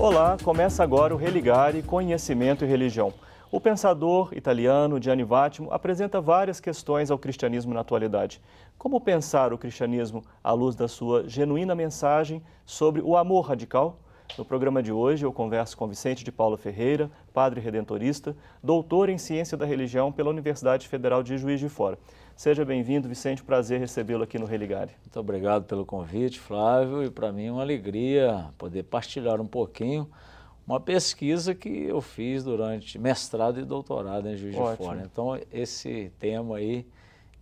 Olá, começa agora o Religare Conhecimento e Religião. O pensador italiano Gianni Vattimo apresenta várias questões ao cristianismo na atualidade. Como pensar o cristianismo à luz da sua genuína mensagem sobre o amor radical? No programa de hoje eu converso com Vicente de Paula Ferreira, padre redentorista, doutor em Ciência da Religião pela Universidade Federal de Juiz de Fora. Seja bem-vindo, Vicente, prazer recebê-lo aqui no Religare. Muito obrigado pelo convite, Flávio, e para mim é uma alegria poder partilhar um pouquinho uma pesquisa que eu fiz durante mestrado e doutorado em Juiz de Fora. Então, esse tema aí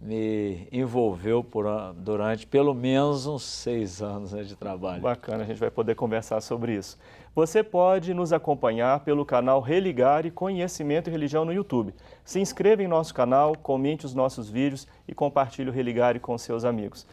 me envolveu durante pelo menos uns 6 anos de trabalho. Bacana, a gente vai poder conversar sobre isso. Você pode nos acompanhar pelo canal Religare Conhecimento e Religião no YouTube. Se inscreva em nosso canal, comente os nossos vídeos e compartilhe o Religare com seus amigos.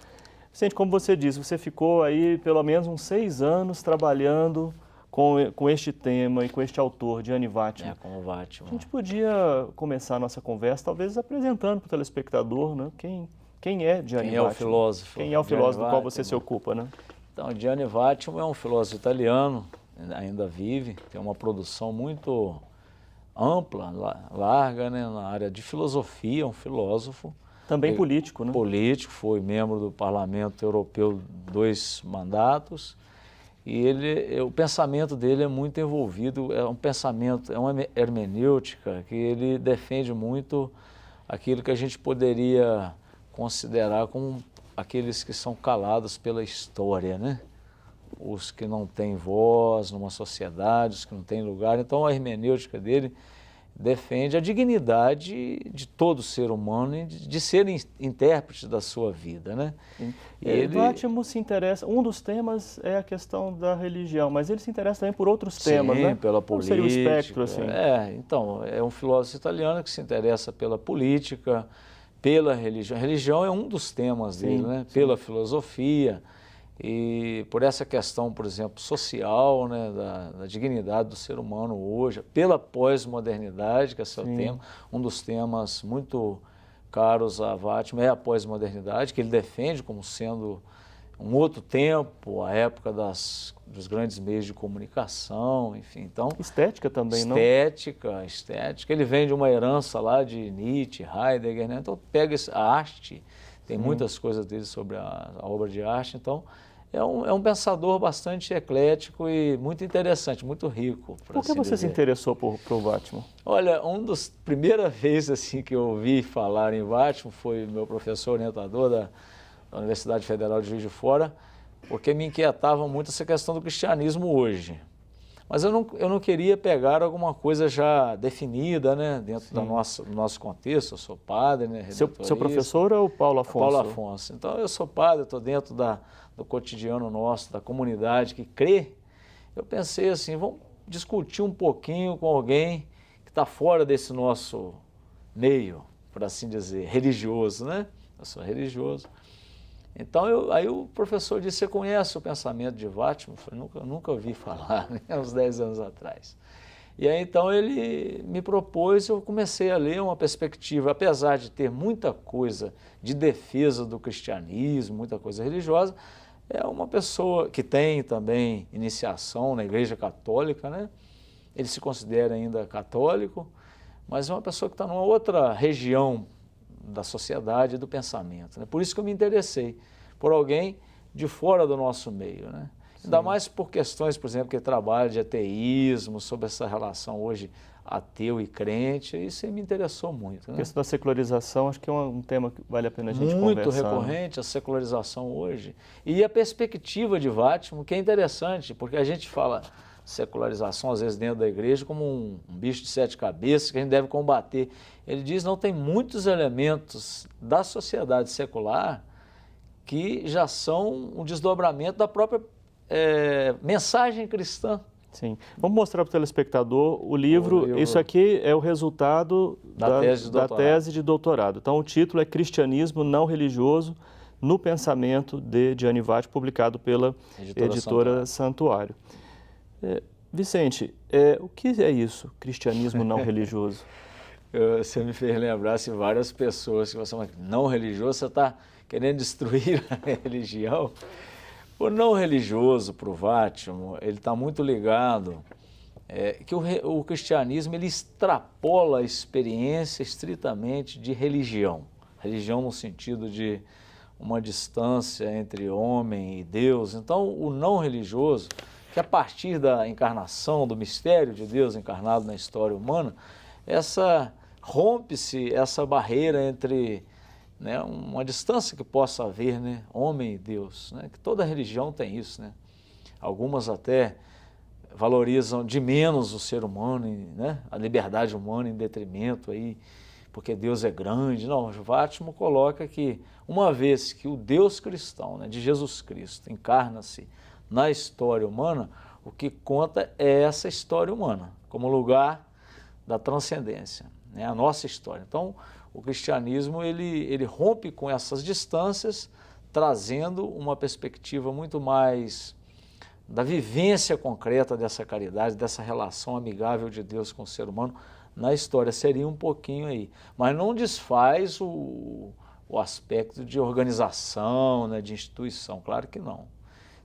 Vicente, como você disse, você ficou aí pelo menos uns 6 anos trabalhando com este tema e com este autor, Gianni Vattimo. Com o Vattimo. A gente podia começar a nossa conversa, talvez apresentando para o telespectador, né? Quem é Gianni Vattimo? Quem é o filósofo? Quem é o filósofo do qual você se ocupa, né? Então, Gianni Vattimo é um filósofo italiano, ainda vive, tem uma produção muito ampla, larga, né, na área de filosofia, um filósofo. Também político, né? Político, foi membro do Parlamento Europeu 2 mandatos. E o pensamento dele é muito envolvido, é um pensamento, é uma hermenêutica que ele defende muito aquilo que a gente poderia considerar como aqueles que são calados pela história, né? Os que não têm voz numa sociedade, os que não têm lugar. Então a hermenêutica dele defende a dignidade de todo ser humano e de ser intérprete da sua vida, né? Vattimo se interessa, um dos temas é a questão da religião, mas ele se interessa também por outros temas, né? Pela política. Como seria o espectro, assim? Então, é um filósofo italiano que se interessa pela política, pela religião. A religião é um dos temas dele, né? Pela filosofia e por essa questão, por exemplo, social, né, da dignidade do ser humano hoje, pela pós-modernidade, que é seu tema, um dos temas muito caros a Vattimo é a pós-modernidade, que ele defende como sendo um outro tempo, a época dos grandes meios de comunicação, enfim. Então, estética também, não? Estética. Ele vem de uma herança lá de Nietzsche, Heidegger, né? Então pega a arte, tem muitas coisas dele sobre a obra de arte, então é um pensador bastante eclético e muito interessante, muito rico. Por que você se interessou por Vattimo? Olha, primeira vez assim, que eu ouvi falar em Vattimo foi meu professor orientador da Universidade Federal de Juiz de Fora, porque me inquietava muito essa questão do cristianismo hoje. Mas eu não queria pegar alguma coisa já definida, né, dentro do nosso contexto. Eu sou padre, né, redentorista. Seu professor é o Paulo Afonso? Paulo Afonso. Então, eu sou padre, estou dentro do cotidiano nosso, da comunidade que crê. Eu pensei assim, vamos discutir um pouquinho com alguém que está fora desse nosso meio, por assim dizer, religioso, né? Eu sou religioso. Então, aí o professor disse, você conhece o pensamento de Vattimo? Eu falei, nunca ouvi falar, né? Há uns 10 anos atrás. E aí, então, ele me propôs, eu comecei a ler uma perspectiva, apesar de ter muita coisa de defesa do cristianismo, muita coisa religiosa, é uma pessoa que tem também iniciação na Igreja Católica, né? Ele se considera ainda católico, mas é uma pessoa que está numa outra região da sociedade e do pensamento, né? Por isso que eu me interessei por alguém de fora do nosso meio, né? Ainda mais por questões, por exemplo, que trabalha de ateísmo, sobre essa relação hoje ateu e crente, isso me interessou muito, né? A questão da secularização, acho que é um tema que vale a pena a gente conversar. Muito recorrente a secularização hoje. E a perspectiva de Vattimo, que é interessante, porque a gente fala secularização, às vezes, dentro da igreja, como um bicho de 7 cabeças que a gente deve combater. Ele diz, não, tem muitos elementos da sociedade secular que já são um desdobramento da própria mensagem cristã. Sim. Vamos mostrar para o telespectador o livro. Isso aqui é o resultado da tese de doutorado. Então, o título é Cristianismo Não Religioso no Pensamento de Gianni Vattimo, publicado pela editora Santuário. Vicente, o que é isso, cristianismo não religioso? Você me fez lembrar várias pessoas que você fala, não religioso, você está querendo destruir a religião. O não religioso para o Vátimo, ele está muito ligado que o cristianismo ele extrapola a experiência estritamente de religião. Religião no sentido de uma distância entre homem e Deus. Então, o não religioso, que a partir da encarnação, do mistério de Deus encarnado na história humana, rompe-se essa barreira entre, né, uma distância que possa haver, né, homem e Deus, né, que toda religião tem isso, né? Algumas até valorizam de menos o ser humano, né, a liberdade humana em detrimento aí, porque Deus é grande. Não, o Vátimo coloca que uma vez que o Deus cristão, né, de Jesus Cristo, encarna-se na história humana, o que conta é essa história humana, como lugar da transcendência, né, a nossa história. Então, o cristianismo ele rompe com essas distâncias, trazendo uma perspectiva muito mais da vivência concreta dessa caridade, dessa relação amigável de Deus com o ser humano na história. Seria um pouquinho aí, mas não desfaz o aspecto de organização, né, de instituição, claro que não.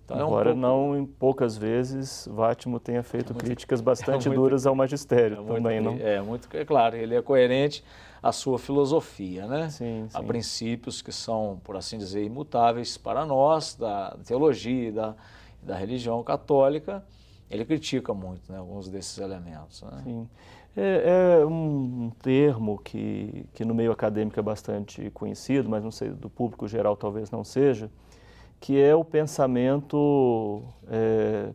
Então, embora não em poucas vezes Vátimo tenha feito críticas bastante duras ao magistério também, não? É claro, ele é coerente à sua filosofia, né? Sim, Há sim. princípios que são, por assim dizer, imutáveis para nós, da teologia e da religião católica. Ele critica muito, né, alguns desses elementos, né? Sim. É um termo que no meio acadêmico é bastante conhecido, mas não sei, do público geral talvez não seja, que é o pensamento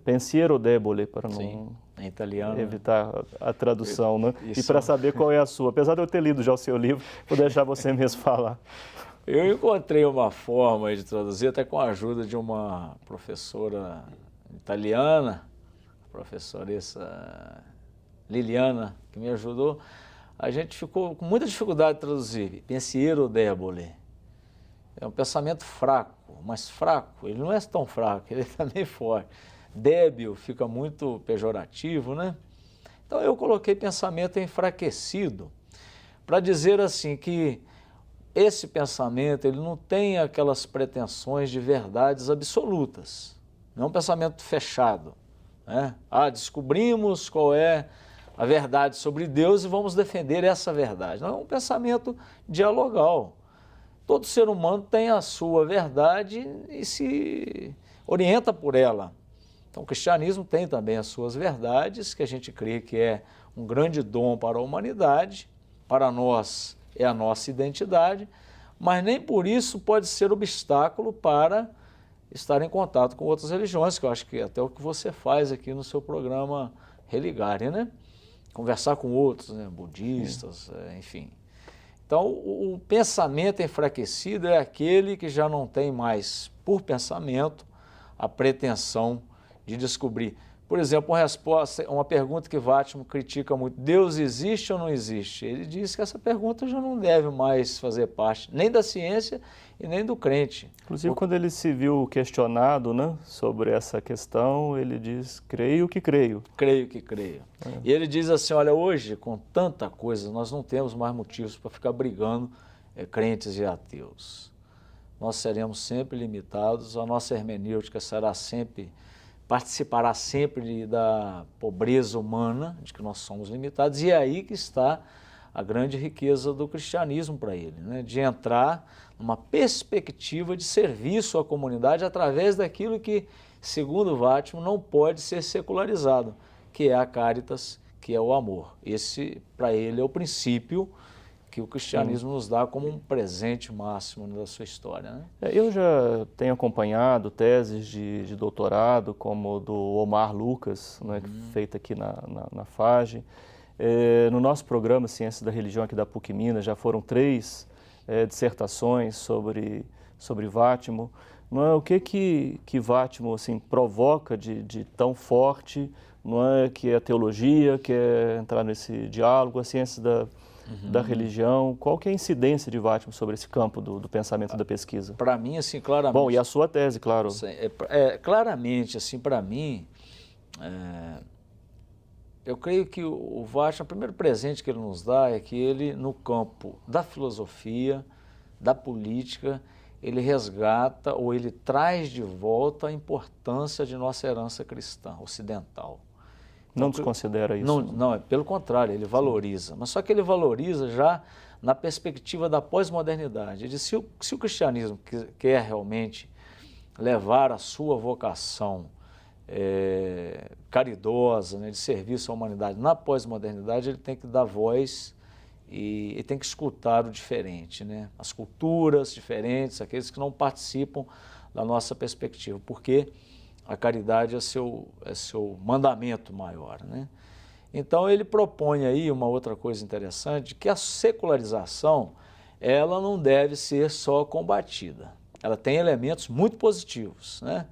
pensiero debole, para Sim, não em italiano, evitar a tradução, né? Isso. E para saber qual é a sua. Apesar de eu ter lido já o seu livro, vou deixar você mesmo falar. Eu encontrei uma forma de traduzir, até com a ajuda de uma professora italiana, a professoressa Liliana, que me ajudou. A gente ficou com muita dificuldade de traduzir. Pensiero debole. É um pensamento fraco, mas fraco, ele não é tão fraco, ele é também forte. Débil fica muito pejorativo, né? Então eu coloquei pensamento enfraquecido, para dizer assim que esse pensamento ele não tem aquelas pretensões de verdades absolutas. Não é um pensamento fechado, né? Descobrimos qual é a verdade sobre Deus e vamos defender essa verdade. Não, é um pensamento dialogal. Todo ser humano tem a sua verdade e se orienta por ela. Então o cristianismo tem também as suas verdades, que a gente crê que é um grande dom para a humanidade, para nós é a nossa identidade, mas nem por isso pode ser obstáculo para estar em contato com outras religiões, que eu acho que é até o que você faz aqui no seu programa Religare, né? Conversar com outros, né? Budistas, enfim. Então, o pensamento enfraquecido é aquele que já não tem mais, por pensamento, a pretensão de descobrir. Por exemplo, uma pergunta que Vátimo critica muito: Deus existe ou não existe? Ele diz que essa pergunta já não deve mais fazer parte nem da ciência e nem do crente. Inclusive, quando ele se viu questionado, né, sobre essa questão, ele diz: creio que creio. Creio que creio. E ele diz assim: olha, hoje, com tanta coisa, nós não temos mais motivos para ficar brigando crentes e ateus. Nós seremos sempre limitados, a nossa hermenêutica participará sempre da pobreza humana, de que nós somos limitados, e é aí que está a grande riqueza do cristianismo para ele, né? De entrar numa perspectiva de serviço à comunidade através daquilo que, segundo Vátimo, não pode ser secularizado, que é a caritas, que é o amor. Esse, para ele, é o princípio que o cristianismo nos dá como um presente máximo da sua história, né? Eu já tenho acompanhado teses de doutorado, como do Omar Lucas, né, feita aqui na FAGE. No nosso programa Ciências da Religião aqui da PUC Minas já foram 3 dissertações sobre Vátimo. Não é, o que Vátimo assim, provoca de tão forte, não é, que é a teologia, que é entrar nesse diálogo, a ciência da religião. Qual que é a incidência de Vátimo sobre esse campo do pensamento e da pesquisa? Para mim, assim, claramente... Bom, e a sua tese, claro. Claramente, assim, para mim, eu creio que o Vátimo, o primeiro presente que ele nos dá é que ele, no campo da filosofia, da política, ele resgata ou ele traz de volta a importância de nossa herança cristã ocidental. Não desconsidera isso? Não, pelo contrário, ele valoriza. Mas só que ele valoriza já na perspectiva da pós-modernidade. Ele diz, se o cristianismo quer realmente levar a sua vocação caridosa, né, de serviço à humanidade na pós-modernidade, ele tem que dar voz e tem que escutar o diferente, né? As culturas diferentes, aqueles que não participam da nossa perspectiva, porque a caridade é seu mandamento maior, né? Então ele propõe aí uma outra coisa interessante, que a secularização, ela não deve ser só combatida. Ela tem elementos muito positivos, né?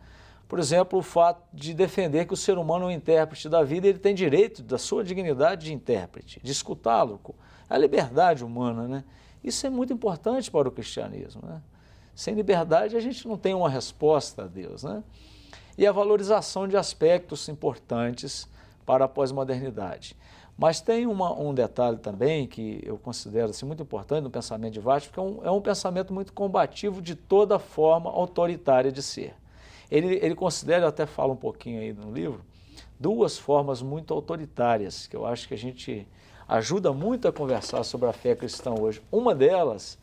Por exemplo, o fato de defender que o ser humano é um intérprete da vida, ele tem direito da sua dignidade de intérprete, de escutá-lo, a liberdade humana, né? Isso é muito importante para o cristianismo, né? Sem liberdade a gente não tem uma resposta a Deus, né? E a valorização de aspectos importantes para a pós-modernidade. Mas tem um detalhe também que eu considero assim, muito importante no pensamento de Vattimo, que é um pensamento muito combativo de toda forma autoritária de ser. Ele considera, eu até falo um pouquinho aí no livro, duas formas muito autoritárias, que eu acho que a gente ajuda muito a conversar sobre a fé cristã hoje. Uma delas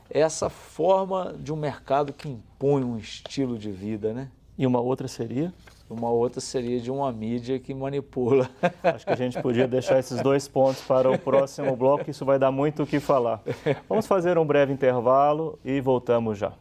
é essa forma de um mercado que impõe um estilo de vida, né? E uma outra seria? Uma outra seria de uma mídia que manipula. Acho que a gente podia deixar esses dois pontos para o próximo bloco, que isso vai dar muito o que falar. Vamos fazer um breve intervalo e voltamos já.